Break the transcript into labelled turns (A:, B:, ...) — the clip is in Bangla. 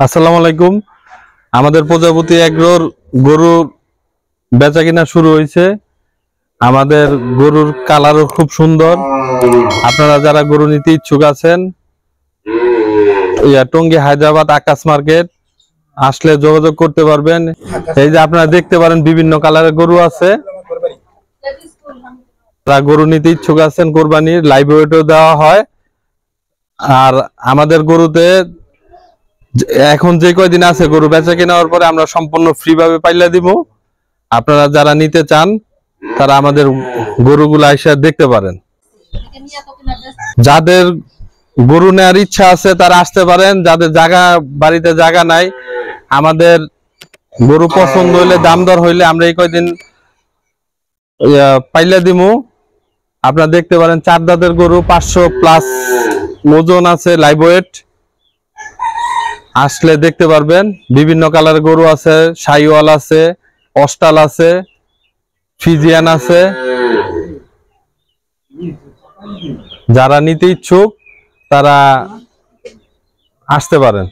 A: আসসালামু আলাইকুম। আমাদের প্রজাপতি এগ্রোর গরুর বেচা কিনা শুরু হয়েছে। আমাদের গরুর কালারও খুব সুন্দর। আপনারা যারা গরু নিতে ইচ্ছুক আছেন, টঙ্গী হায়দ্রাবাদ আকাশ মার্কেট আসলে যোগাযোগ করতে পারবেন। এই যে আপনারা দেখতে পারেন বিভিন্ন কালারের গরু আছে। যারা গরু নিতে ইচ্ছুক আছেন, কোরবানির লাইভ ওয়েটও দেওয়া হয়। আর আমাদের গরুতে এখন যে কয়দিন আছে গরু বেচা কেনার পরে আমরা সম্পূর্ণ ফ্রি ভাবে পাইলা দিব। আপনারা যারা নিতে চান তারা আমাদের গরুগুলো এসে দেখতে পারেন। যাদের গরু নেওয়ার ইচ্ছা আছে তারা আসতে পারেন। যাদের বাড়িতে জায়গা নাই, আমাদের গরু পছন্দ হইলে দাম দর হইলে আমরা এই কয়দিন পাইলা দিব। আপনারা দেখতে পারেন 4 দাঁতের গরু, 500+ ওজন আছে, লাইভ ওয়েট। আসলে দেখতে পারবেন। বিভিন্ন কালারের গরু আছে, শাহিওয়াল আছে, অস্টাল আছে, ফিজিয়ান আছে। যারা নিতে ইচ্ছুক তারা আসতে পারেন।